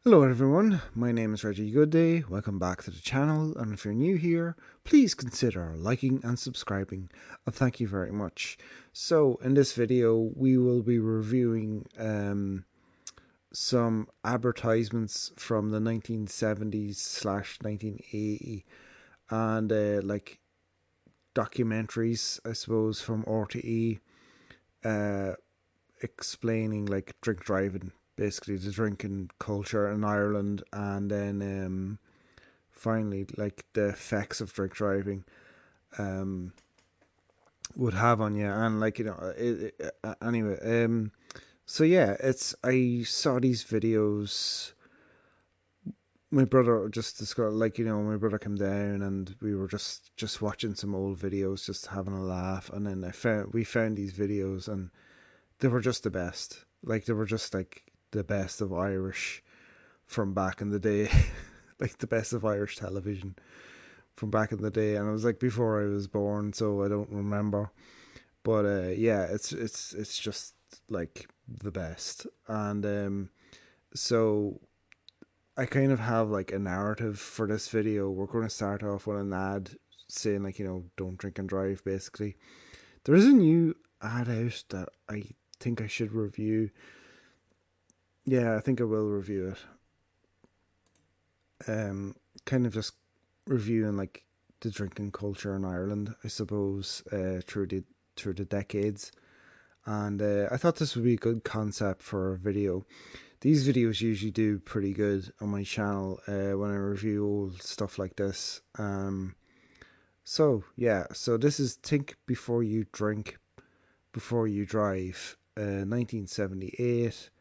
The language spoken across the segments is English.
Hello everyone, my name is Reggie Goodday. Welcome back to the channel, and if you're new here, please consider liking and subscribing. Thank you very much. So in this video we will be reviewing some advertisements from the 1970s/1980 and like documentaries, I suppose, from RTE explaining like drink driving, basically the drinking culture in Ireland, and then finally like the effects of drink driving would have on you, and like anyway. So yeah, it's I saw these videos. My brother just discovered, like, my brother came down and we were just watching some old videos, just having a laugh, and then we found these videos, and they were just the best. Like, they were just like the best of Irish from back in the day, like the best of Irish television from back in the day. And it was like before I was born, so I don't remember. But yeah, it's just like the best. And so I kind of have like a narrative for this video. We're going to start off with an ad saying, like, don't drink and drive, basically. There is a new ad out that I think I should review. Yeah, I think I will review it. Kind of just reviewing like the drinking culture in Ireland, I suppose, through the decades. And I thought this would be a good concept for a video. These videos usually do pretty good on my channel when I review old stuff like this. So yeah, so this is Think Before You Drink, Before You Drive, 1978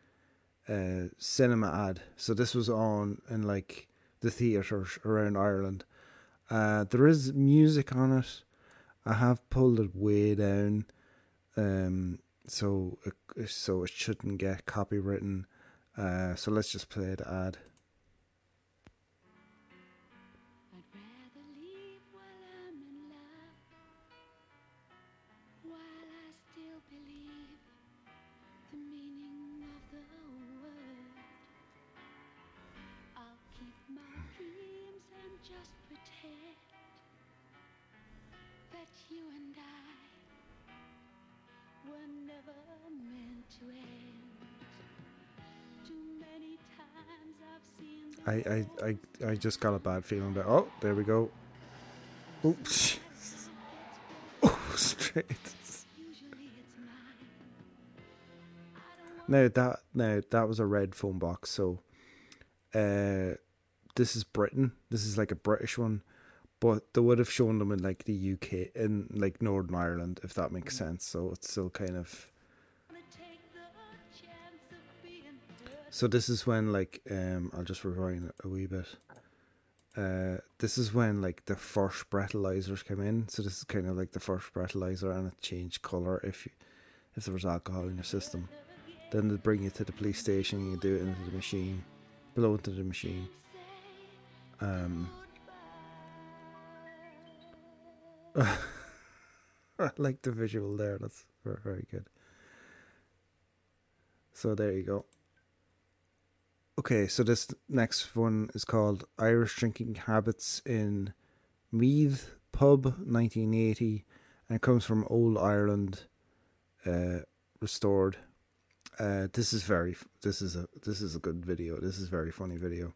cinema ad. So this was on in like the theatres around Ireland. There is music on it. I have pulled it way down, so it shouldn't get copywritten. So let's just play the ad. I'd rather leave while I'm in love, while I still believe the meaning of the word. I'll keep my dreams and just pretend that you and I were never meant to end. Too many times I've seen I just got a bad feeling about. Oh, there we go. Oops. Oh, straight. Now that was a red phone box. So, this is Britain. This is like a British one, but they would have shown them in like the UK, in like Northern Ireland, if that makes sense. So it's still kind of. So this is when like I'll just rewind it a wee bit. This is when like the first breathalyzers came in. So this is kind of like the first breathalyzer, and it changed colour if there was alcohol in your system. Then they bring you to the police station and you do it into the machine, blow into the machine. I like the visual there. That's very, very good. So there you go. Okay, so this next one is called Irish Drinking Habits in Meath Pub, 1980, and it comes from Old Ireland Restored. This is a good video. This is a very funny video.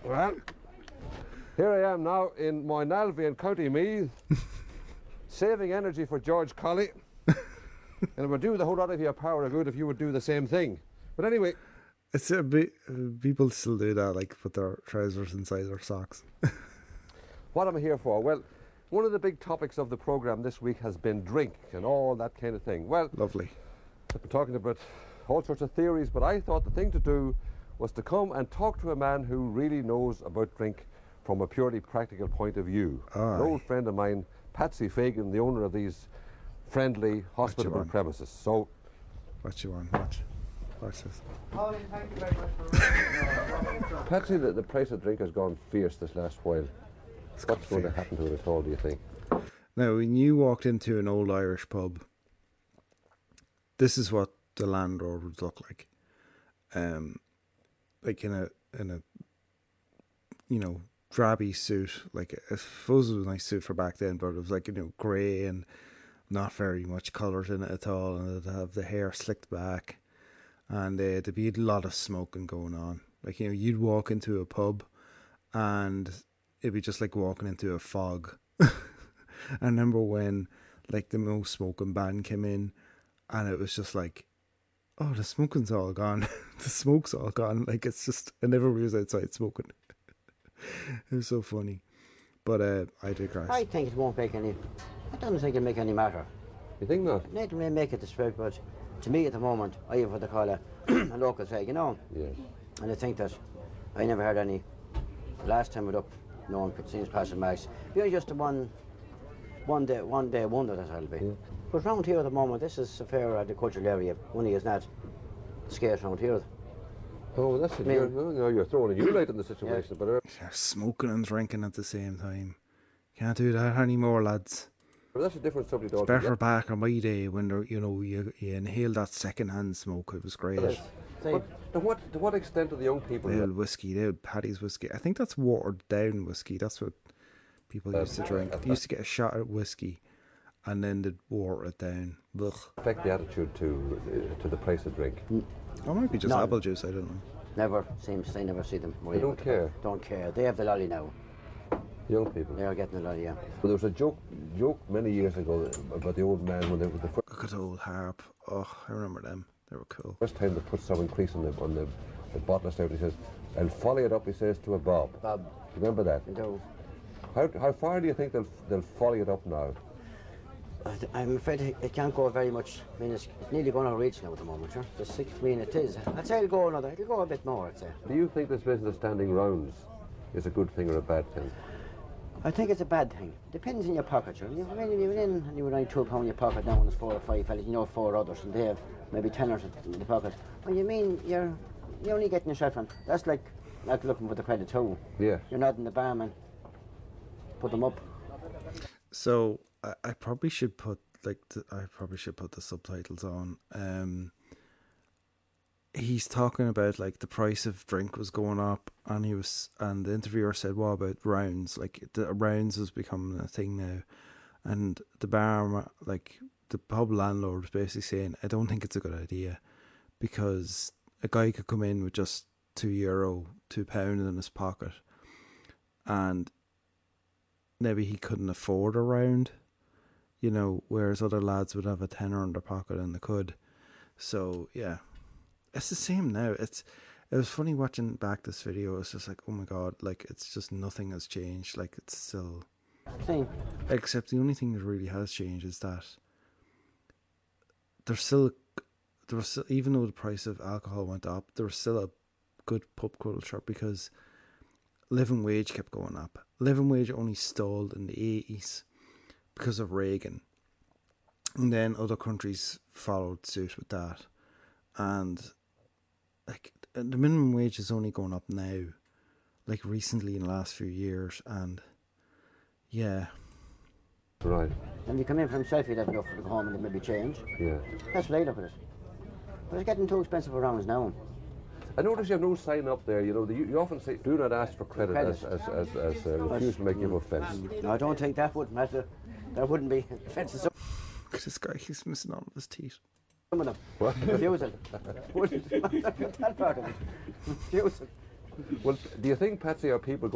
Well, here I am now in my Nalvey in County Meath, saving energy for George Colley, and it would do the whole lot of you a power of good if you would do the same thing. But anyway, it's a bit, people still do that, like put their trousers inside their socks. what am I here for? Well, one of the big topics of the programme this week has been drink and all that kind of thing. Well, Lovely. I've been talking about all sorts of theories, but I thought the thing to do was to come and talk to a man who really knows about drink from a purely practical point of view. An old friend of mine, Patsy Fagan, the owner of these friendly, hospitable premises. So, what you want? Watch this. Pauline, thank you very much for Patsy, the price of drink has gone fierce this last while. What's going to happen to it at all, do you think? Now, when you walked into an old Irish pub, this is what the landlord would look like. Like in a drabby suit. Like I suppose it was a nice suit for back then, but it was like grey and not very much colours in it at all, and it'd have the hair slicked back, and there'd be a lot of smoking going on. Like you'd walk into a pub, and it'd be just like walking into a fog. I remember when like the no smoking ban came in, and it was just like, oh, the smoking's all gone. The smoke's all gone. Like it's just, and everybody was outside smoking. It was so funny. But I digress. I think it won't make any. I don't think it'll make any matter. You think not? It may make it the spread, but to me at the moment, I have what they call a local flag, Yes. And I think that I never heard any. The last time I up, no one could see us passing marks. You're just a one day wonder that I'll be. Yeah. But round here at the moment, this is a fair agricultural area. Money is not scarce round here. Oh, that's it. You're throwing a new light in the situation, but Yeah, smoking and drinking at the same time. Can't do that anymore, lads. that's a different subject It's altogether. better back on my day when you inhale that second-hand smoke. It was great. See, To what extent are the young people? The old whiskey, the old Paddy's whiskey. I think that's watered down whiskey. That's what people used to drink. They used to get a shot at whiskey, and then they'd water it down. Ugh. Affect the attitude to the price of drink. Or might be just No. apple juice. I don't know. never seems, I never see them. They don't care. Don't care. They have the lolly now. Young people. They are getting the lolly, yeah. But there was a joke many years ago about the old man when they were the Look at old harp. Oh, I remember them. They were cool. first time they put some increase on the bottle of stout. He says, "I'll follow it up." He says to a Bob. Bob, You remember that? they do. How far do you think they'll follow it up now? I'm afraid it can't go very much. I mean, it's nearly going to reach now at the moment, sure. The 6 million it is. I'd say it'll go a bit more, I'd say. Do you think this business of standing rounds is a good thing or a bad thing? I think it's a bad thing. Depends on your pocket, sure. I mean, if you went in and you were only £2 in your pocket now and there's 4 or 5 fellas, 4 others, and they have maybe 10 or in the pocket. Well, you mean you're only getting a shot from. That's like looking for the credit too. Yeah. You're not in the barman. Put them up. So I probably should put the subtitles on. He's talking about like the price of drink was going up, and the interviewer said, "What about rounds? Like the rounds is becoming a thing now," and the pub landlord was basically saying, "I don't think it's a good idea, because a guy could come in with just €2, £2 in his pocket, and maybe he couldn't afford a round, whereas other lads would have a tenner in their pocket and they could. So yeah, it's the same now. It was funny watching back this video. It's just like, oh my god, like it's just nothing has changed. Like it's still, Same. except the only thing that really has changed is that there was still, even though the price of alcohol went up, there was still a good pub culture because living wage kept going up. Living wage only stalled in the 80s because of Reagan, and then other countries followed suit with that, and like the minimum wage is only going up now, like recently in the last few years, and yeah. Right. And you come in from himself, you'd have enough to go home and then maybe change. Yeah. That's what I look at it. But it's getting too expensive for rounds now. I notice you have no sign up there. You often say, "Do not ask for credit," Credit. as refuse to make you offence. No, I don't think that would matter. There wouldn't be offences. Look at this guy, he's missing all of his teeth. Some of them. What? Refusal. Wouldn't matter that part of it. Refusal. Well, do you think, Patsy, are people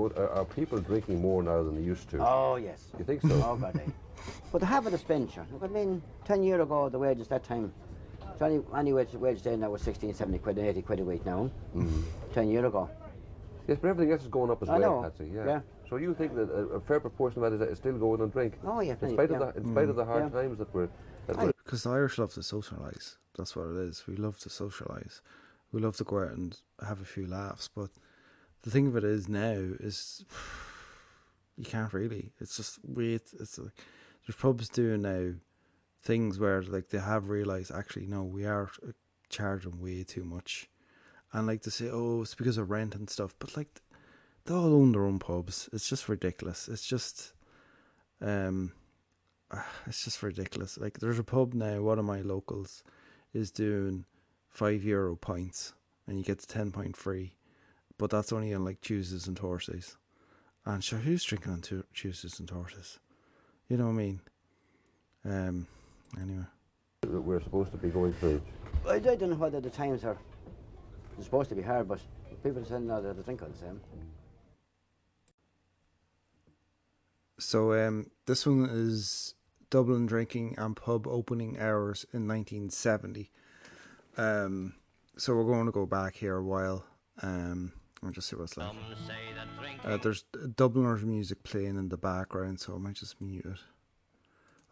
drinking more now than they used to? Oh, yes. You think so? Oh, God, eh. But they have an expenditure. Look, I mean, 10 years ago, the wages that time, so any wage there now was 16, 70 quid, 80 quid a week now. 10 years ago. Yes, but everything else is going up as I well, know, Patsy. yeah. So you think that a fair proportion of that is still going on drink? Oh, yeah. In spite of the hard Yeah. times that we're. Because the Irish love to socialise. That's what it is. We love to socialise. We love to go out and have a few laughs. But the thing of it is now is you can't really. It's just wait. It's like there's pubs doing now things where like they have realised actually no, we are charging way too much, and like they say, oh, it's because of rent and stuff. But like they all own their own pubs. It's just ridiculous. It's just it's just ridiculous. Like, there's a pub now, one of my locals is doing €5 pints, and you get the 10 pint free, but that's only on like Tuesdays and Thursdays. And sure, who's drinking on Tuesdays and Thursdays? You know what I mean? Anyway. That we're supposed to be going through. I don't know whether the times are supposed to be hard, but people say no, they're the drink all the same. So this one is Dublin drinking and pub opening hours in 1970. So we're going to go back here a while. I'll just see what it's like. There's Dubliners music playing in the background, so I might just mute it.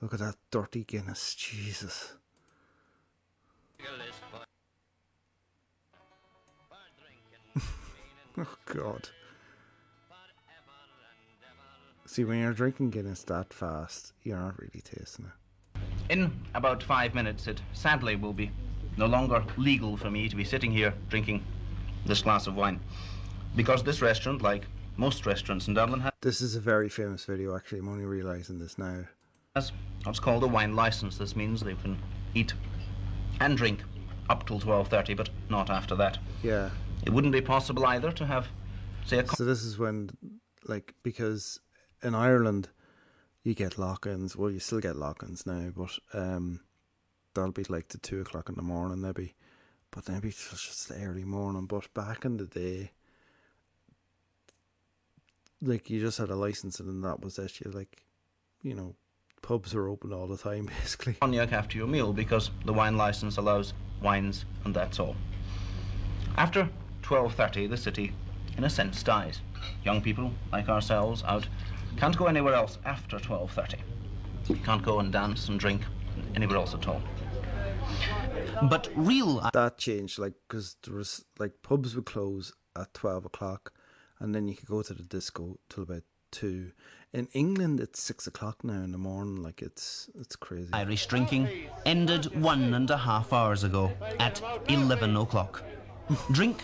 Look at that dirty Guinness, Jesus. Oh God. See, when you're drinking Guinness that fast, you're not really tasting it. In about 5 minutes, it sadly will be no longer legal for me to be sitting here drinking this glass of wine, because this restaurant, like most restaurants in Dublin, This is a very famous video, actually. I'm only realising this now. has what's called a wine license. This means they can eat and drink up till 12:30, but not after that. Yeah. It wouldn't be possible either to have, say, a So this is when, like, because in Ireland you get lock-ins. Well, you still get lock-ins now, but that'll be like to 2 o'clock in the morning maybe. But maybe it's just the early morning. But back in the day, like, you just had a license and that was it. You, like, you know, pubs are open all the time basically. cognac after your meal, because the wine license allows wines, and that's all. After 12:30, the city, in a sense, dies. Young people like ourselves out can't go anywhere else after 12:30. You can't go and dance and drink anywhere else at all. But real That changed, like, because there was, like, pubs would close at 12 o'clock and then you could go to the disco till about 2. In England, it's 6 o'clock now in the morning. Like, it's crazy. Irish drinking ended 1.5 hours ago at 11 o'clock. Drink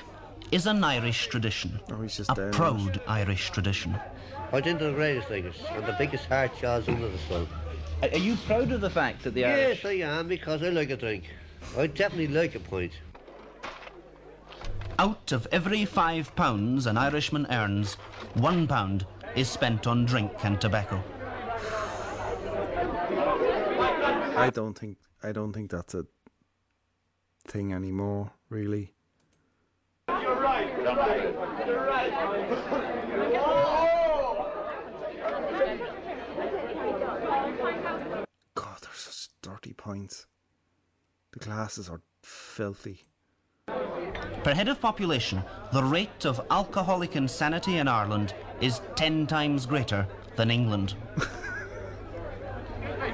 is an Irish tradition, Oh, he's just a down. proud Irish tradition. I think they're the greatest things and the biggest heart jaws under the sun. Are you proud of the fact that the Irish... Yes, I am, because I like a drink. I definitely like a pint. Out of every £5 an Irishman earns, £1 is spent on drink and tobacco. I don't think that's a thing anymore, really. God, they're such dirty pints. The glasses are filthy. Per head of population, the rate of alcoholic insanity in Ireland is 10 times greater than England.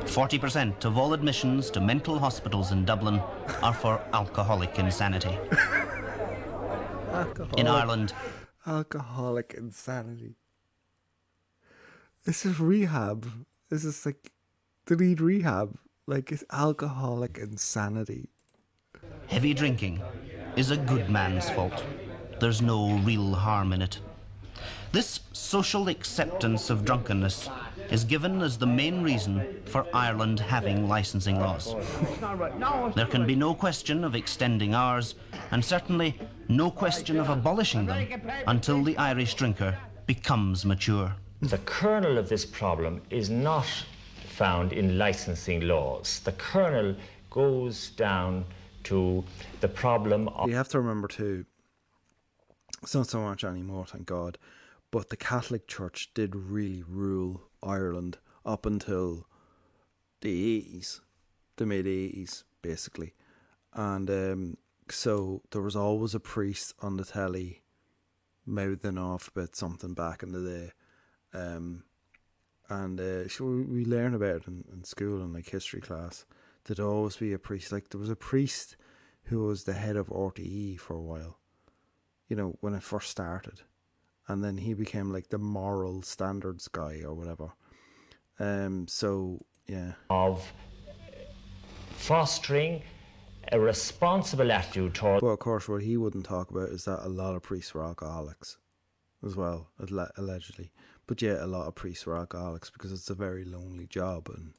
40% of all admissions to mental hospitals in Dublin are for alcoholic insanity. In Ireland, Alcoholic insanity. This is rehab. This is like, they need rehab. Like, it's alcoholic insanity. heavy drinking is a good man's fault. There's no real harm in it. This social acceptance of drunkenness is given as the main reason for Ireland having licensing laws. There can be no question of extending ours, and certainly no question of abolishing them until the Irish drinker becomes mature. The kernel of this problem is not found in licensing laws. The kernel goes down to the problem of... You have to remember too, it's not so much anymore, thank God, but the Catholic Church did really rule Ireland up until the 80s, the mid-80s, basically. And so there was always a priest on the telly mouthing off about something back in the day. So we learn about it in school in like history class. There'd always be a priest. Like, there was a priest who was the head of RTE for a while, you know, when it first started. And then he became like the moral standards guy or whatever. So, yeah. Of fostering a responsible attitude towards... Well, of course, what he wouldn't talk about is that a lot of priests were alcoholics as well, allegedly. But yeah, a lot of priests were alcoholics because it's a very lonely job, and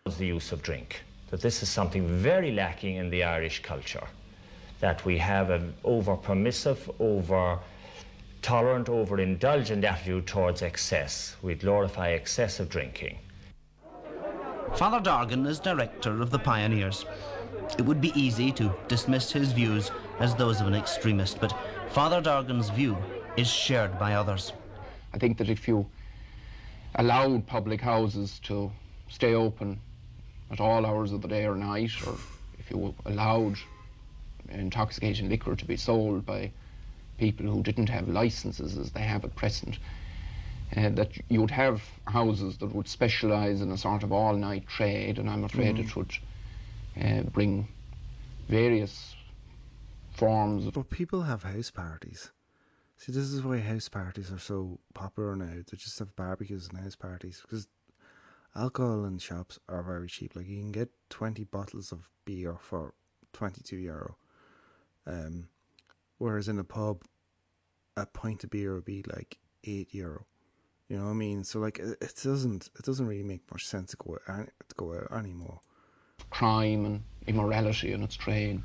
the use of drink, that this is something very lacking in the Irish culture, that we have an over-permissive, over-tolerant, over-indulgent attitude towards excess. We glorify excessive drinking. Father Dargan is director of the Pioneers. It would be easy to dismiss his views as those of an extremist, but Father Dargan's view is shared by others. I think that if you allowed public houses to stay open at all hours of the day or night, or if you allowed intoxicating liquor to be sold by people who didn't have licenses as they have at present, that you would have houses that would specialise in a sort of all-night trade, and I'm afraid it would bring various forms of... But people have house parties. See, this is why house parties are so popular now. They just have barbecues and house parties, because alcohol in shops are very cheap. Like, you can get 20 bottles of beer for €22. Whereas in a pub, a pint of beer would be like €8. You know what I mean? So like, it doesn't really make much sense to go out anymore. Crime and immorality in its trade.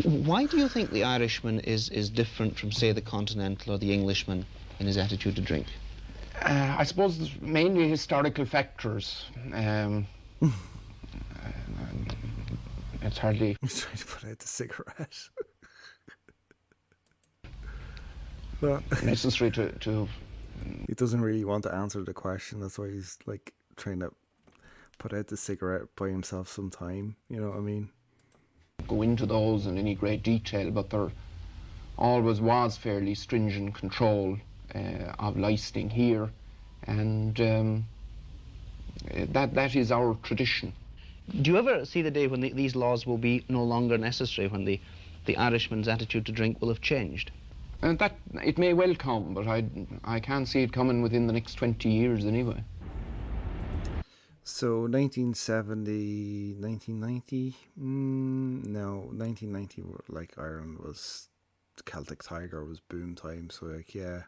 Why do you think the Irishman is different from, say, the Continental or the Englishman in his attitude to drink? I suppose there's mainly historical factors. It's hardly... He's trying to put out the cigarette. But necessary to... He doesn't really want to answer the question. That's why he's like trying to put out the cigarette by himself sometime. You know what I mean? Go into those in any great detail, but there always was fairly stringent control of licensing here, and that is our tradition. Do you ever see the day when these laws will be no longer necessary, when the Irishman's attitude to drink will have changed? And that, it may well come, but I can't see it coming within the next 20 years anyway. So 1970, 1990? No, 1990, like, Ireland was, Celtic Tiger was boom time, so like, yeah.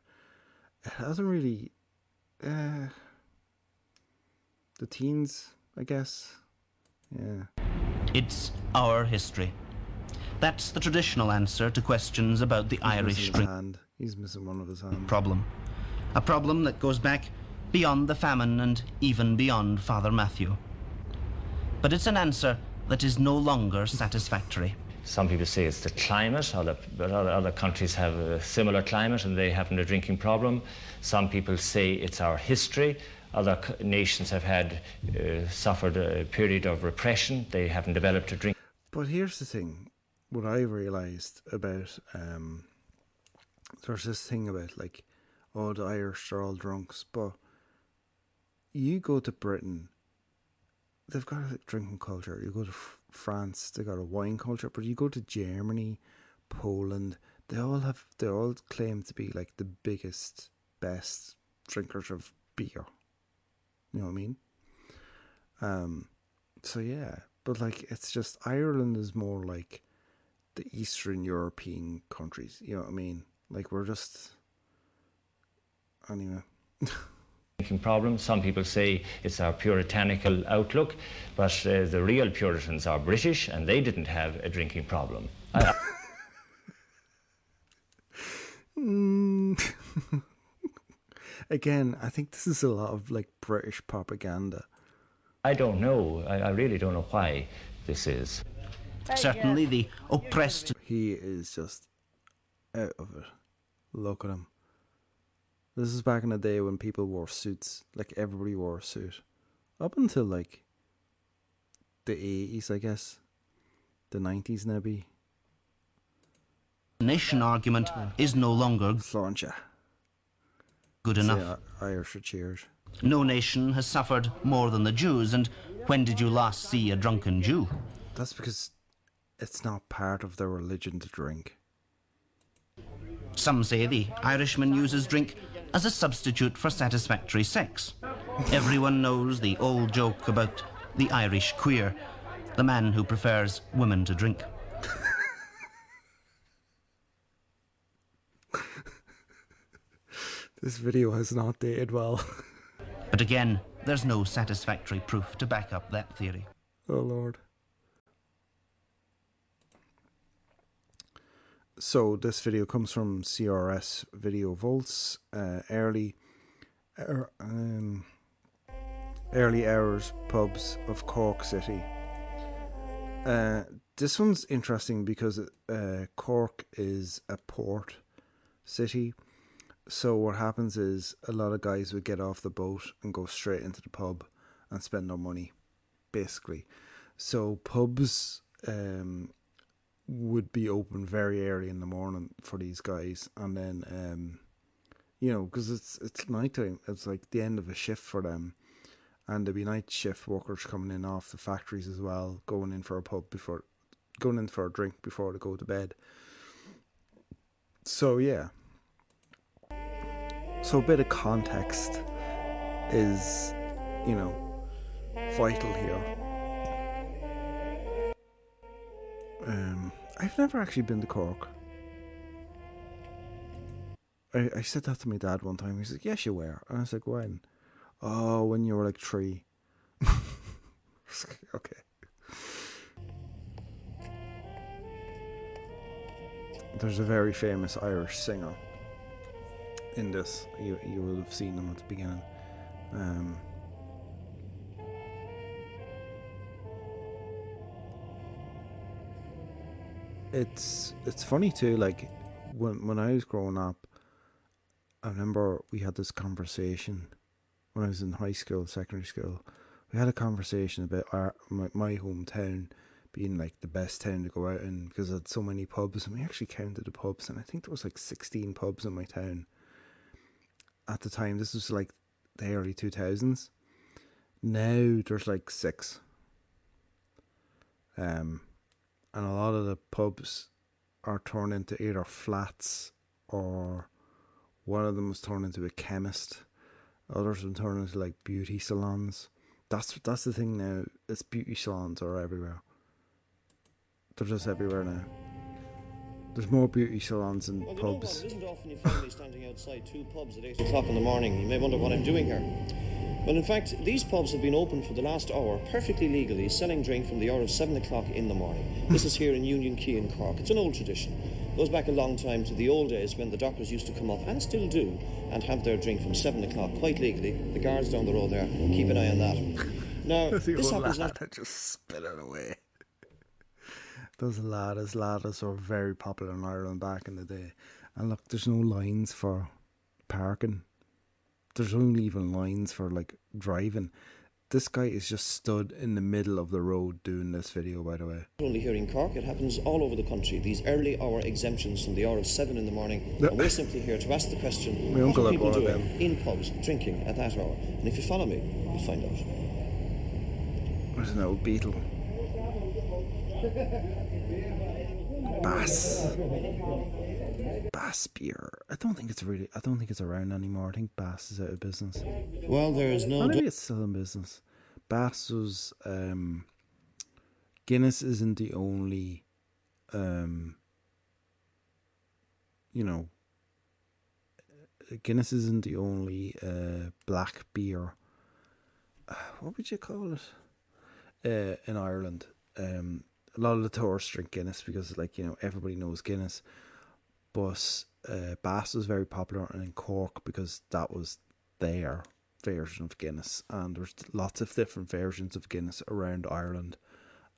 It hasn't really, the teens, I guess, yeah. It's our history. That's the traditional answer to questions about the Irish drink He's missing one of his hands. Problem. A problem that goes back beyond the famine and even beyond Father Matthew. But it's an answer that is no longer satisfactory. Some people say it's the climate, other countries have a similar climate and they haven't a drinking problem. Some people say it's our history. Other nations have had suffered a period of repression. They haven't developed a drink. But here's the thing. What I realised about, there's this thing about, like, oh, the Irish are all drunks, but you go to Britain, they've got a drinking culture. You go to France, they've got a wine culture, but you go to Germany, Poland, they all claim to be, like, the biggest, best drinkers of beer. You know what I mean? So yeah, but, like, it's just, Ireland is more like the Eastern European countries, you know what I mean? Like, we're just... Anyway. Drinking problem. Some people say it's our puritanical outlook, but the real Puritans are British and they didn't have a drinking problem. Again, I think this is a lot of, like, British propaganda. I don't know. I really don't know why this is. Certainly the oppressed... He is just out of it. Look at him. This is back in the day when people wore suits. Like, everybody wore a suit. Up until, like, the 80s, I guess. The 90s, maybe. Nation argument is no longer Sláinte. good enough. Irish are cheered. No nation has suffered more than the Jews, and when did you last see a drunken Jew? That's because it's not part of their religion to drink. Some say the Irishman uses drink as a substitute for satisfactory sex. Everyone knows the old joke about the Irish queer, the man who prefers women to drink. This video has not dated well. But again, there's no satisfactory proof to back up that theory. Oh, Lord. So this video comes from CRS Video Volts, early hours pubs of Cork City. This one's interesting because Cork is a port city. So what happens is a lot of guys would get off the boat and go straight into the pub and spend their money, basically. So pubs would be open very early in the morning for these guys, and then you know, because it's nighttime, it's like the end of a shift for them, and there'd be night shift workers coming in off the factories as well, going in for a drink before they go to bed. So yeah, so a bit of context is, you know, vital here. I've never actually been to Cork. I said that to my dad one time. He said, "Yes, you were." And I was like, "When?" "Oh, when you were like 3." Okay. There's a very famous Irish singer in this. You will have seen him at the beginning. It's funny too, like when I was growing up, I remember we had this conversation when I was in high school, secondary school. We had a conversation about my hometown being like the best town to go out in because it had so many pubs, and we actually counted the pubs, and I think there was like 16 pubs in my town at the time. This was like the early 2000s. Now there's like 6. And a lot of the pubs are turned into either flats, or one of them was turned into a chemist. Others have been turned into like beauty salons. That's the thing now. It's beauty salons are everywhere. They're just everywhere now. There's more beauty salons than pubs. You know what? It isn't often you find me standing outside 2 pubs at 8 o'clock in the morning. You may wonder what I'm doing here. Well, in fact, these pubs have been open for the last hour, perfectly legally, selling drink from the hour of 7 o'clock in the morning. This is here in Union Quay in Cork. It's an old tradition. It goes back a long time to the old days when the dockers used to come up, and still do, and have their drink from 7 o'clock, quite legally. The guards down the road there, keep an eye on that. Now, this happens not... that just spit it away. Those ladders were very popular in Ireland back in the day. And look, there's no lines for parking. There's only even lines for like driving. This guy is just stood in the middle of the road doing this video, by the way. Only here in Cork, it happens all over the country. These early hour exemptions from the hour of 7 in the morning. And we're simply here to ask the question, what are people doing in pubs, drinking at that hour? And if you follow me, you'll find out. There's an old beetle. Bass beer. I don't think it's around anymore. I think Bass is out of business. Well, there is no... Maybe it's still in business. Bass was... Guinness isn't the only... Guinness isn't the only black beer. What would you call it? In Ireland. A lot of the tourists drink Guinness because, like, you know, everybody knows Guinness. But Bass was very popular in Cork because that was their version of Guinness, and there's lots of different versions of Guinness around Ireland,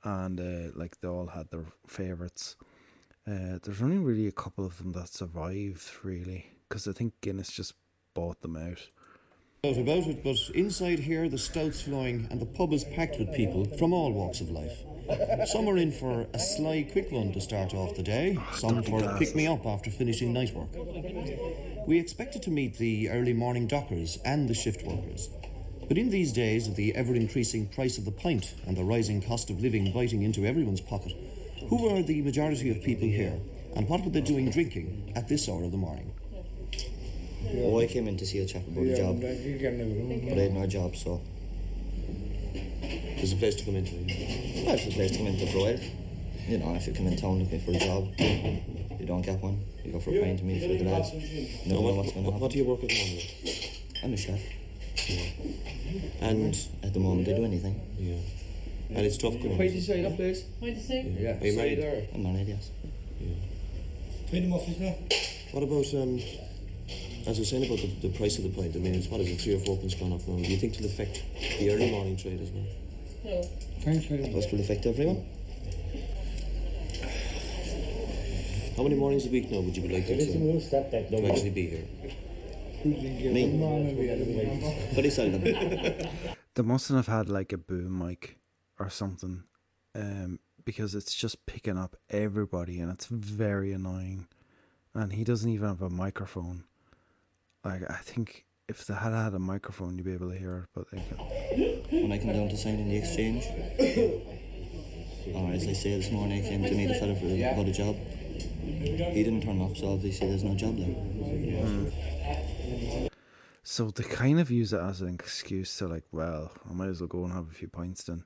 and like they all had their favourites. There's only really a couple of them that survived, really, because I think Guinness just bought them out. About it, but inside here the stout's flowing and the pub is packed with people from all walks of life. Some are in for a sly quick one to start off the day, some for a pick-me-up after finishing night work. We expected to meet the early morning dockers and the shift workers. But in these days of the ever-increasing price of the pint and the rising cost of living biting into everyone's pocket, who were the majority of people here, and what were they doing drinking at this hour of the morning? Oh, I came in to see a chap about a job, but I had no job, so... There's a place to come into. Well, it's a place to come into for a while. You know, if you come in town looking for a job, you don't get one, you go for a pint to meet with the lads. Never know what's going to happen. What do you work at the moment? I'm a chef. And At the moment, they do anything. yeah, and it's tough going. Why did you say that, please? Why did you say? Yeah. Are you married? There. I'm married, yes. Pay them off, isn't What about as I was saying about the price of the pint? I mean, it's what is it, 3 or 4 pence gone off now? Do you think it'll affect the early morning trade as well? No. Thanks very much. Will affect everyone. How many mornings a week now would you be likely to actually be here? Me. Very seldom. They mustn't have had like a boom mic or something, because it's just picking up everybody and it's very annoying. And he doesn't even have a microphone. Like, I think if they had had a microphone, you'd be able to hear it. But When I come down to sign in the exchange, or as I say this morning, I came to meet a fella about a job. He didn't turn up, so obviously there's no job there. So they kind of use it as an excuse to like, well, I might as well go and have a few pints then,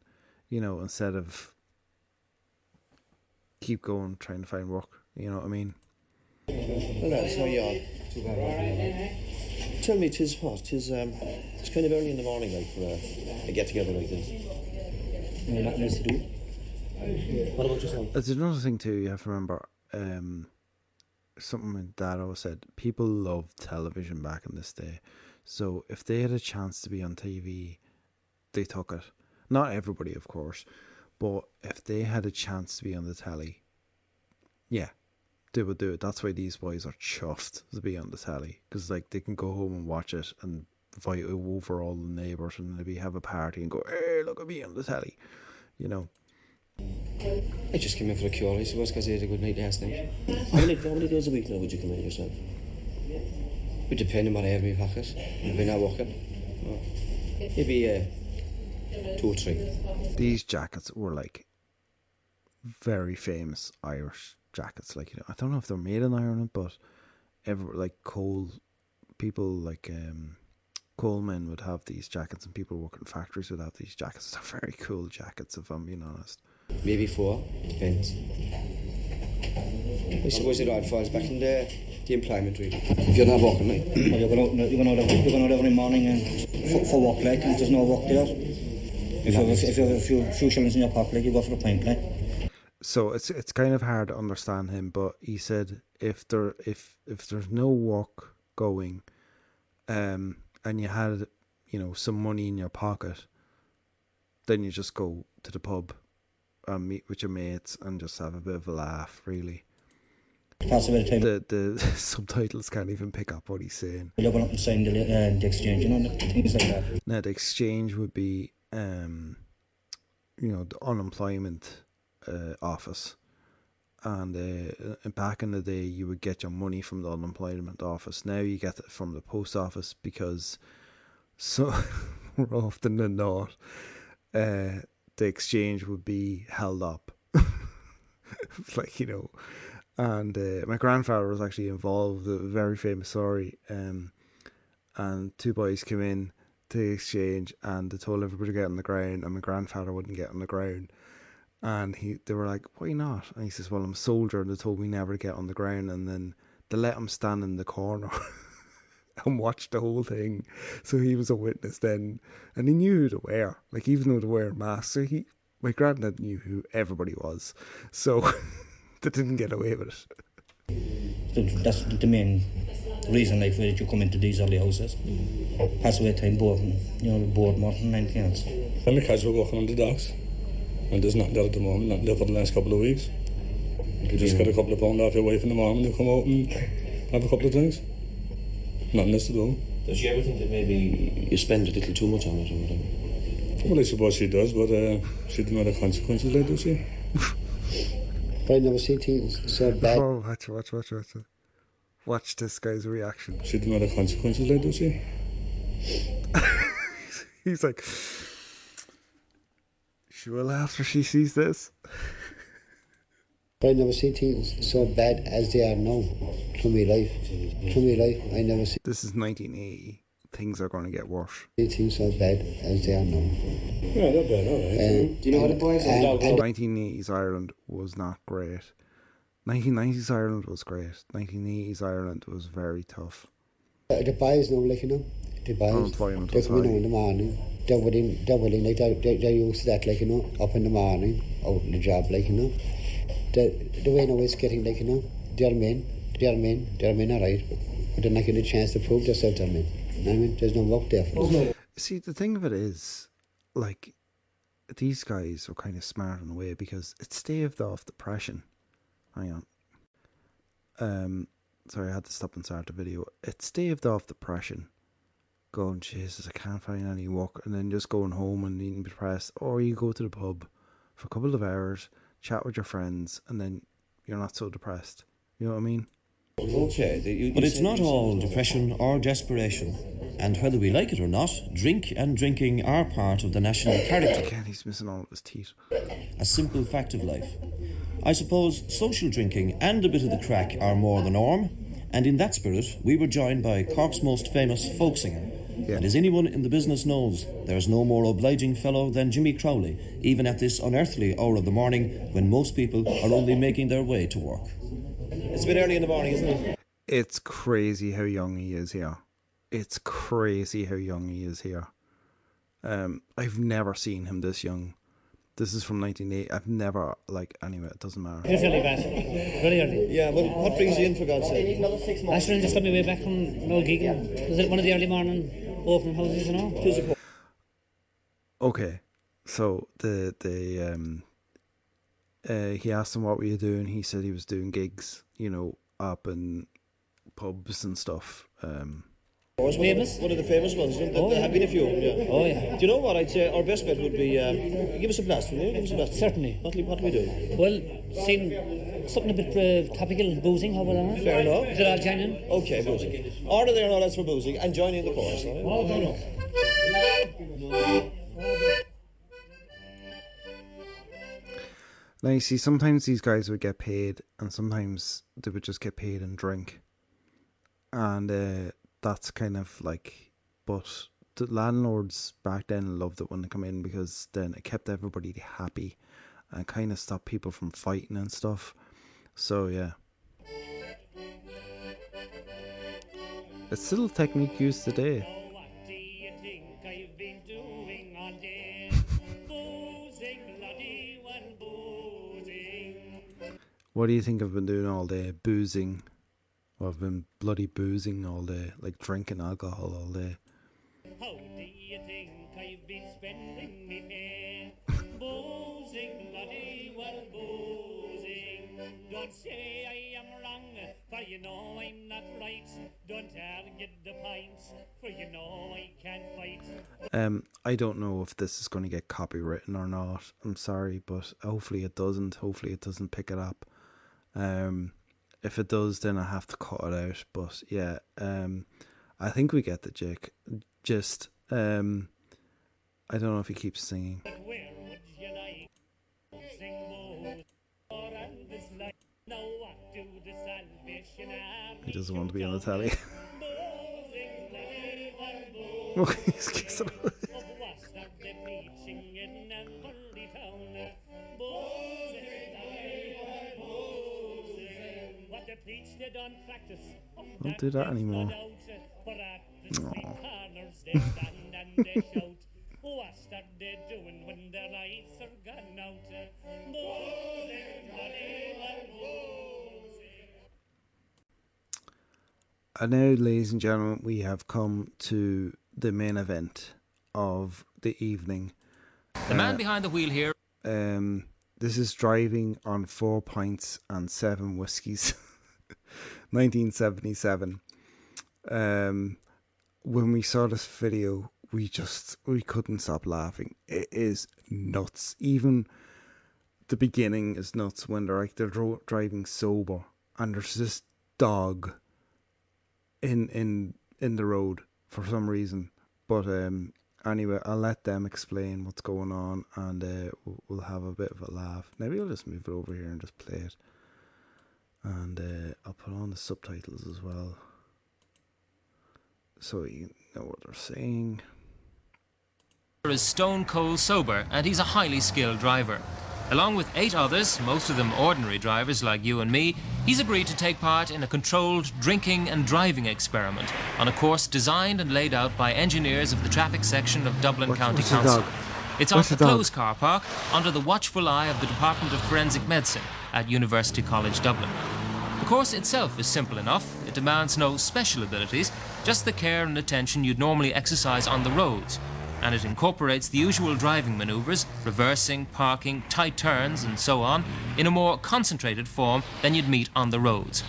you know, instead of keep going trying to find work. You know what I mean? Well, that's how you are. Tell me, it's kind of early in the morning, like, for a get-together like this. No, nothing else to do. What about yourself? There's another thing too, you have to remember, something my dad always said, people loved television back in this day. So if they had a chance to be on TV, they took it. Not everybody, of course, but if they had a chance to be on the telly, yeah, they would do it. That's why these boys are chuffed to be on the telly, because like they can go home and watch it and invite over all the neighbours and maybe have a party and go, hey, look at me on the telly, you know. I just came in for a cure, I suppose, because I had a good night last night. How many days a week now would you come in yourself? It would depend on what I have in my pocket. If I'm not working, maybe 2 or 3. These jackets were like very famous Irish jackets. Like, you know, I don't know if they're made in Ireland, but like coal people, like coalmen would have these jackets, and people working in factories would have these jackets. They're very cool jackets, if I'm being honest. Maybe 4, depends. I suppose it all falls back in the employment, really. If you're not working, like, Well, you're going out every morning and for work, like, and there's no work there. If you have a few shillings in your pocket, like, you go for a pint, like. So it's kind of hard to understand him, but he said if there's no work going, and you had, you know, some money in your pocket, then you just go to the pub and meet with your mates and just have a bit of a laugh, really. Pass a bit of time. The subtitles can't even pick up what he's saying. You're going up and sign the exchange, you know, things like that. Now the exchange would be, you know, the unemployment office, and back in the day you would get your money from the unemployment office. Now you get it from the post office, because so more often than not the exchange would be held up. Like, you know, and my grandfather was actually involved, a very famous story, and 2 boys came in to the exchange and they told everybody to get on the ground, and my grandfather wouldn't get on the ground. And they were like, why not? And he says, well, I'm a soldier, and they told me never to get on the ground. And then they let him stand in the corner and watch the whole thing. So he was a witness then, and he knew who to wear. Like, even though they were masks, so my granddad knew who everybody was. So they didn't get away with it. That's the main reason, like, that you come into these early houses. Pass away time boarding, you know, board more than anything else. I'm a casual working on the docks. And there's nothing there at the moment, not there for the last couple of weeks. You just get a couple of pound off your wife in the morning, you come out and have a couple of drinks. Nothing else to do. Does she ever think that maybe you spend a little too much on it or whatever? Well, I suppose she does, but she didn't know the consequences, like, does she? I never see things so bad. Oh, watch. Watch this guy's reaction. She didn't know the consequences, like, does she? He's like, she will after she sees this. I never see things so bad as they are now. Through my life, I never see. This is 1980. Things are going to get worse. Things so bad as they are now. Yeah, they're bad, all right. Do you know what the boys are? 1980s Ireland was not great. 1990s Ireland was great. 1980s Ireland was very tough. The boys now, like, you know, The boys, they come in the morning, they're within, like, they're used to that, like, you know, up in the morning, out in the job, like, you know. The way now it's getting, like, you know, they're men, alright, but they're not getting a chance to prove themselves, they're men. You know what I mean? There's no work there for them. See, the thing of it is, like, these guys are kind of smart in a way because it staved off depression. Hang on. Sorry, I had to stop and start the video. It staved off depression. Going, Jesus, I can't find any work, and then just going home and being depressed. Or you go to the pub for a couple of hours, chat with your friends, and then you're not so depressed. You know what I mean? Okay, but it's not all depression or desperation. And whether we like it or not, drink and drinking are part of the national character. Again, he's missing all of his teeth. A simple fact of life. I suppose social drinking and a bit of the crack are more the norm, and in that spirit, we were joined by Cork's most famous folk singer. Yeah. And as anyone in the business knows, there's no more obliging fellow than Jimmy Crowley, even at this unearthly hour of the morning when most people are only making their way to work. It's a bit early in the morning, isn't it? It's crazy how young he is here. It's crazy how young he is here. I've never seen him this young. This is from 1980. I've never, like, anyway, it doesn't matter. It's early, Bass. Very early. Yeah, but what brings you in, for God's sake? I should just got my way back from no gigging. Was it one of the early morning open houses, you know? Okay, so he asked him what were you doing. He said he was doing gigs, you know, up in pubs and stuff. Famous? One of the famous ones. There have been a few. Yeah. Oh yeah. Do you know what? I'd say our best bet would be give us a blast, will you? Give us a blast. Certainly. What do we do? Well, seeing something a bit topical, boozing. How about that? Fair enough. Is it all joining? Okay, boozing. Order there no less for boozing and join in the chorus. Oh, no. Now you see, sometimes these guys would get paid, and sometimes they would just get paid and drink, and that's kind of like. But the landlords back then loved it when they come in because then it kept everybody happy, and kind of stopped people from fighting and stuff. So yeah, it's still a technique used today. What do you think I've been doing all day? Boozing. Well, I've been bloody boozing all day, like drinking alcohol all day. How do you think I've been spending me day? Boozing, bloody well boozing. Don't say I am wrong, for you know I'm not right. Don't argue the pints, for you know I can't fight. I don't know if this is going to get copywritten or not. I'm sorry, but hopefully it doesn't. Hopefully it doesn't pick it up. If it does, then I have to cut it out. But yeah, I think we get the gist. I don't know if he keeps singing. He doesn't want to be on the telly. Oh, he's kissing her. Don't do that anymore. And now, ladies and gentlemen, we have come to the main event of the evening. The man behind the wheel here. This is driving on 4 pints and 7 whiskies. 1977. When we saw this video, we couldn't stop laughing. It is nuts. Even the beginning is nuts when they're driving sober and there's this dog in the road for some reason. But anyway, I'll let them explain what's going on, and we'll have a bit of a laugh. Maybe I'll just move it over here and just play it. And I'll put on the subtitles as well, so you know what they're saying. Is stone cold sober, and he's a highly skilled driver. Along with 8 others, most of them ordinary drivers like you and me, he's agreed to take part in a controlled drinking and driving experiment on a course designed and laid out by engineers of the traffic section of Dublin County Council. It's off the closed car park under the watchful eye of the Department of Forensic Medicine at University College Dublin. The course itself is simple enough. It demands no special abilities, just the care and attention you'd normally exercise on the roads. And it incorporates the usual driving manoeuvres, reversing, parking, tight turns and so on, in a more concentrated form than you'd meet on the roads.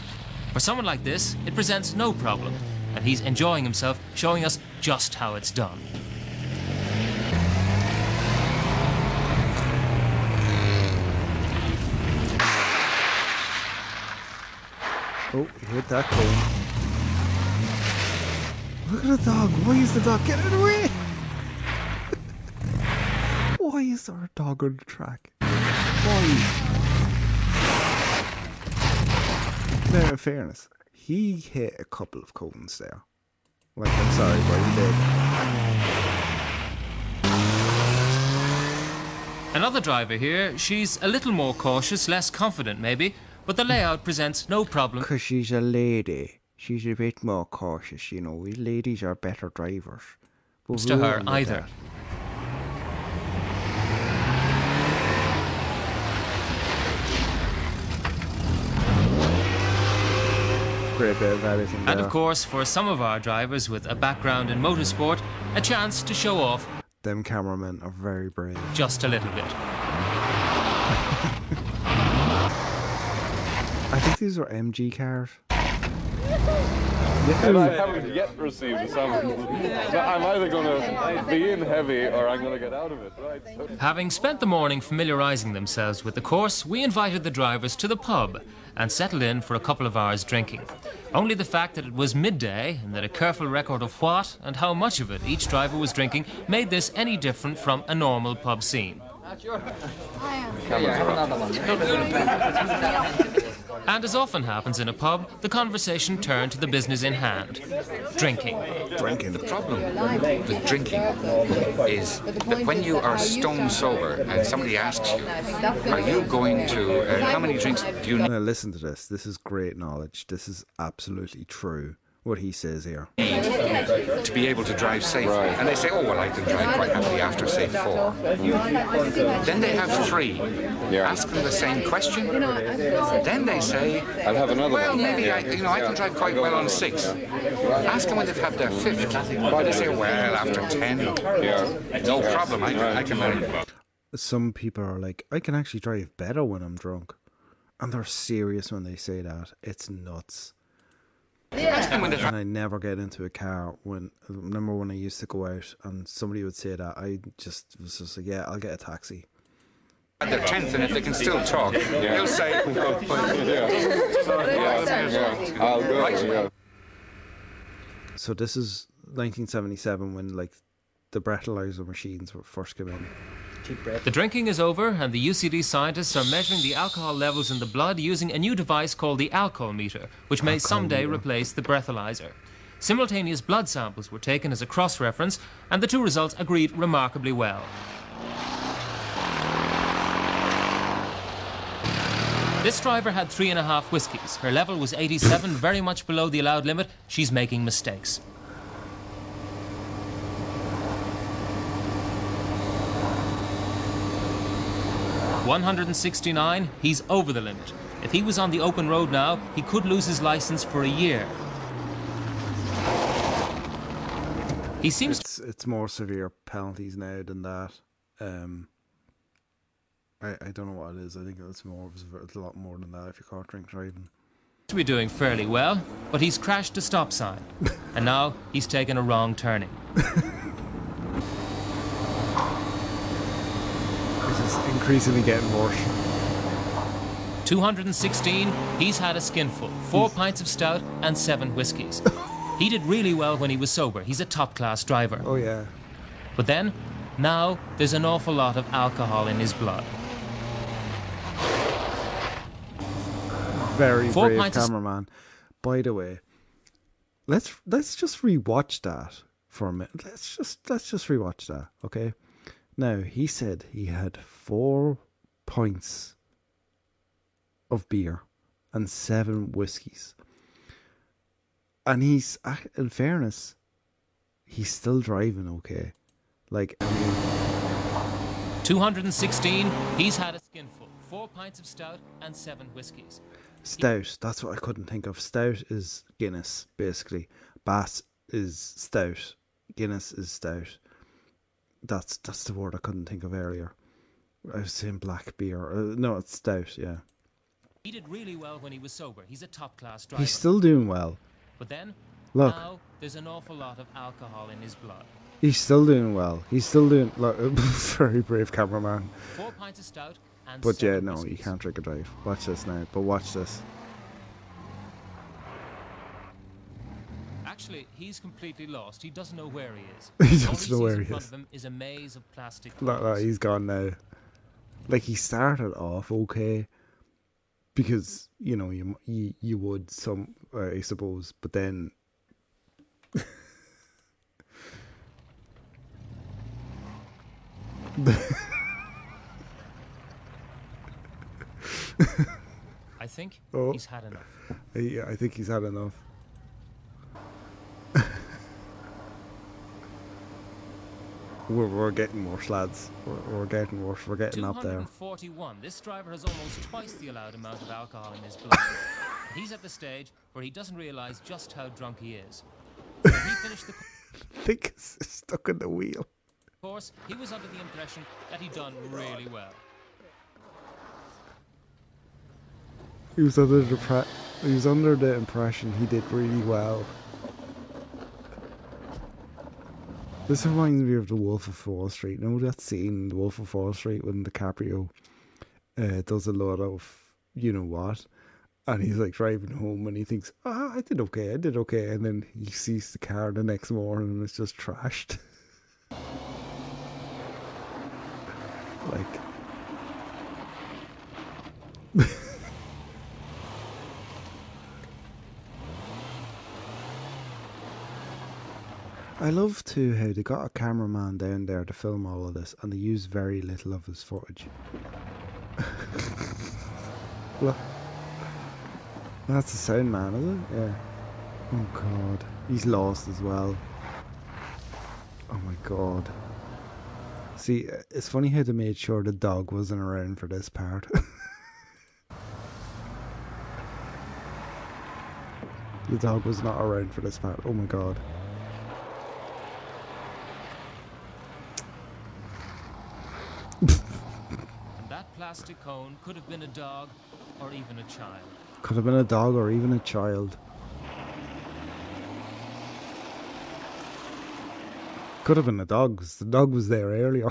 For someone like this, it presents no problem, and he's enjoying himself showing us just how it's done. Oh, he hit that cone. Look at the dog. Why is the dog getting away? Why is there a dog on the track? Why? Now, in fairness, he hit a couple of cones there. Like, I'm sorry, but he did. Another driver here, she's a little more cautious, less confident maybe, but the layout presents no problem. Because she's a lady. She's a bit more cautious, you know. We ladies are better drivers. But to her either. Great bit of editing there. And of course, for some of our drivers with a background in motorsport, a chance to show off. Them cameramen are very brave. Just a little bit. I think these are MG cars. And I haven't yet received a summons. So I'm either going to be in heavy or I'm going to get out of it, right? So Having spent the morning familiarising themselves with the course, we invited the drivers to the pub and settled in for a couple of hours drinking. Only the fact that it was midday and that a careful record of what and how much of it each driver was drinking made this any different from a normal pub scene. And as often happens in a pub, the conversation turned to the business in hand. Drinking. Drinking. The problem with drinking is that when you are stone sober and somebody asks you, are you going to, how many drinks do you need? Now listen to this. This is great knowledge. This is absolutely true, what he says here. To be able to drive safely. Right. And they say, oh, well, I can drive quite happily after, say, 4. Then they have 3. Yeah. Ask them the same question. Then they say, I'll have another well, one. Maybe I can drive quite well on 6. Ask them when they've had their 5th. They say, well, after 10, no problem, I can manage. Some people are like, I can actually drive better when I'm drunk. And they're serious when they say that. It's nuts. And I never get into a car remember when I used to go out and somebody would say that, I just was just like, yeah, I'll get a taxi. At their 10th, and if they can still talk, they'll say, I'll go. Right. So this is 1977 when like the breathalyzer machines were first came in. The drinking is over and the UCD scientists are measuring the alcohol levels in the blood using a new device called the alcohol meter, which may someday replace the breathalyzer. Simultaneous blood samples were taken as a cross-reference and the two results agreed remarkably well. This driver had 3.5 whiskies. Her level was 87, very much below the allowed limit. She's making mistakes. $169, he's over the limit. If he was on the open road now, he could lose his license for a year. He seems... It's more severe penalties now than that. I don't know what it is. I think it's a lot more than that if you're caught drink driving. To be doing fairly well, but he's crashed a stop sign. And now he's taken a wrong turning. This is increasingly getting worse. 216, he's had a skinful, 4 pints of stout and 7 whiskies. He did really well when he was sober. He's a top-class driver. Oh, yeah. But then, now, there's an awful lot of alcohol in his blood. Very brave cameraman. By the way, let's just rewatch that for a minute. Let's just rewatch that, okay? Now, he said he had 4 pints of beer and 7 whiskies. And he's, in fairness, he's still driving okay. Like, I mean... 216, he's had a skinful. 4 pints of stout and 7 whiskies. Stout, that's what I couldn't think of. Stout is Guinness, basically. Bass is stout. Guinness is stout. That's the word I couldn't think of earlier. I was saying black beer. No, it's stout, yeah. He did really well when he was sober. He's a top-class driver. He's still doing well. But then, look, now there's an awful lot of alcohol in his blood. He's still doing well. He's still doing... Look, very brave cameraman. 4 pints of stout and But yeah, 7 no, whiskies. you can't drink and drive. Watch this now, but watch this. Actually, he's completely lost. He doesn't know where he is. He All doesn't know where sees he in front is. of him is a maze of plastic No, clothes. he's gone now. Like, he started off okay because, you know, you would some, I suppose, but then... I think he's had enough. Yeah, I think he's had enough. We're getting worse, lads. We're getting worse. We're getting up there. 241. This driver has almost twice the allowed amount of alcohol in his blood. He's at the stage where he doesn't realise just how drunk he is. When he finished the I think it's stuck in the wheel. course, he was under the impression that he'd done really well. He was under the impression he did really well. This reminds me of The Wolf of Wall Street. You know that scene in The Wolf of Wall Street when DiCaprio does a lot of you know what, and he's like driving home and he thinks, I did okay, and then he sees the car the next morning and it's just trashed. Like... I love too how they got a cameraman down there to film all of this and they use very little of his footage. Look. That's the sound man, is it? Yeah. Oh god. He's lost as well. Oh my god. See, it's funny how they made sure the dog wasn't around for this part. The dog was not around for this part. Oh my god. And that plastic cone could have been a dog or even a child. Could have been a dog or even a child. Could have been a dog, 'cause the dog was there earlier.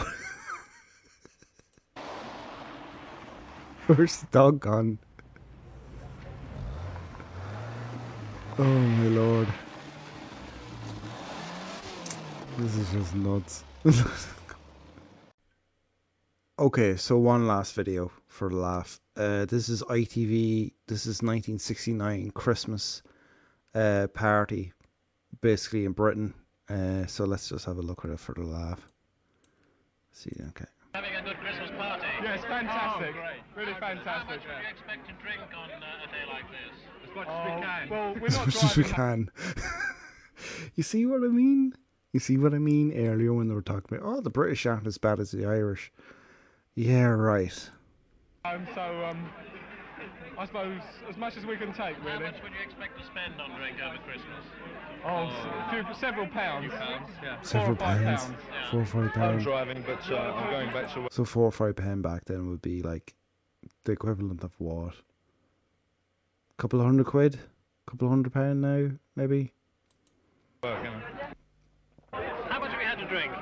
Where's the dog gone? Oh my lord. This is just nuts. Okay, so one last video for the laugh. This is ITV. This is 1969 Christmas party, basically in Britain. So let's just have a look at it for the laugh. See, okay. Having a good Christmas party. Yes, fantastic. Oh, great. Really fantastic. How much would you expect to drink on a day like this? As much as we can. Well, we're As not much as we driving. can. You see what I mean? You see what I mean earlier when they were talking about, oh, the British aren't as bad as the Irish. Yeah, right. So, I suppose as much as we can take, really. How much would you expect to spend on drink over Christmas? Several pounds. Yeah. Several 4 or 5 pounds. pounds. 4 or 5 I'm pounds. driving, but I'm going back to work. So 4 or 5 pound back then would be like the equivalent of what? Couple of £100? Couple of £100 now, maybe? Work, you know. How much have you had to drink?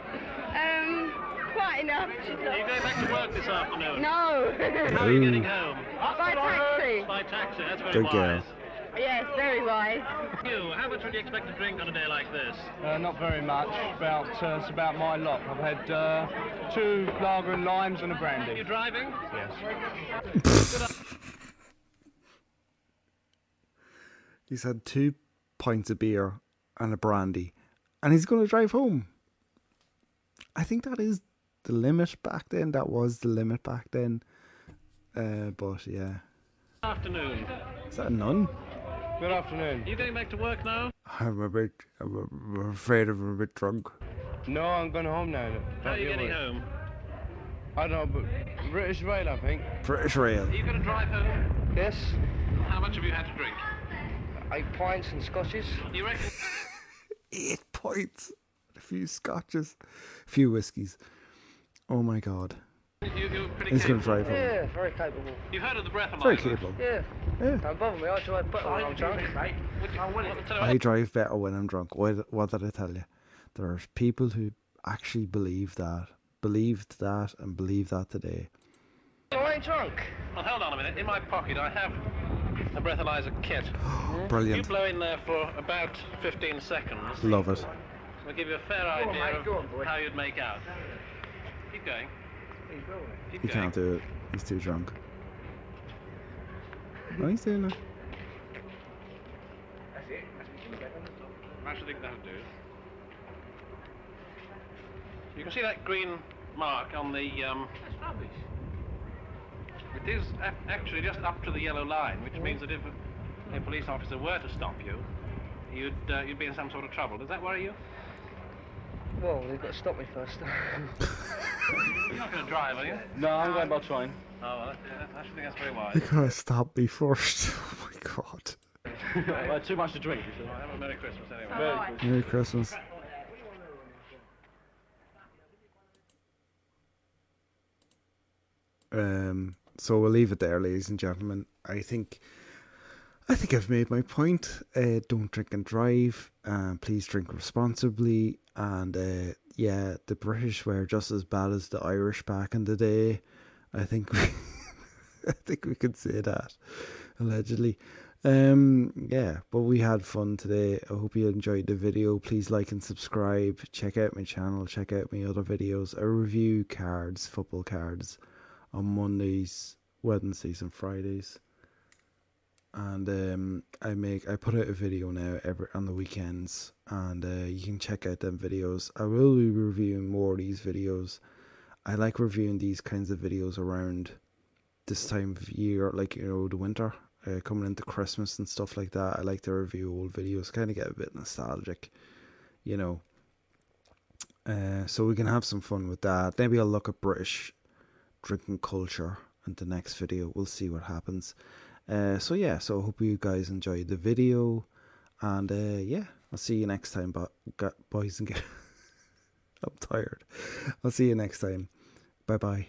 Quite enough. Are you going back to work this afternoon? No. How are you getting home? By taxi. By taxi, that's very Good wise. girl. Yes, very wise. You, how much would you expect to drink on a day like this? Not very much. It's about my lot. I've had 2 lager and limes and a brandy. You driving? Yes. He's had 2 pints of beer and a brandy, and he's going to drive home. I think that is the limit back then. That was the limit back then. But yeah. Afternoon. Is that a nun? Good afternoon. Are you going back to work now? I'm afraid I'm a bit drunk. No, I'm going home now. How are you getting home? I don't know, but British Rail, I think. British Rail. Are you going to drive home? Yes. How much have you had to drink? 8 pints and scotches. You reckon? 8 pints. A few scotches. A few whiskies. Oh my god. You're pretty He's going capable. to drive home. Yeah, very capable. You've heard of the breathalyzer? Very capable. Yeah. Yeah. Don't bother me, I drive better when I'm drunk. I drive better when I'm drunk. What did I tell you? There's people who actually believed that and believe that today. I ain't drunk. Well, hold on a minute. In my pocket, I have a breathalyzer kit. Brilliant. You blow in there for about 15 seconds. Love it. We'll give you a fair idea of how you'd make out. Keep going. He can't do it. He's too drunk. Oh, he's doing it. That's it. I should think that'll do. You can see that green mark on the. That's rubbish. It is actually just up to the yellow line, which means that if a police officer were to stop you, you'd be in some sort of trouble. Does that worry you? Well, they've got to stop me first. You're not going to drive, are you? No, I'm going by train. Oh, well, I should think that's very wise. You gotta stop me first. Oh my god. I had too much to drink. So have a Merry Christmas anyway. Merry Christmas. So we'll leave it there, ladies and gentlemen. I think I've made my point. Don't drink and drive. Please drink responsibly. And yeah, the British were just as bad as the Irish back in the day. I think we could say that, allegedly. Yeah, but we had fun today. I hope you enjoyed the video. Please like and subscribe. Check out my channel. Check out my other videos. I review cards, football cards, on Mondays, Wednesdays and Fridays. And I put out a video now on the weekends, and you can check out them videos. I will be reviewing more of these videos. I like reviewing these kinds of videos around this time of year, like, you know, the winter, coming into Christmas and stuff like that. I like to review old videos, kind of get a bit nostalgic, you know. So we can have some fun with that. Maybe I'll look at British drinking culture in the next video. We'll see what happens. So yeah, so I hope you guys enjoyed the video, and yeah, I'll see you next time, boys and girls. I'm tired. I'll see you next time. Bye bye.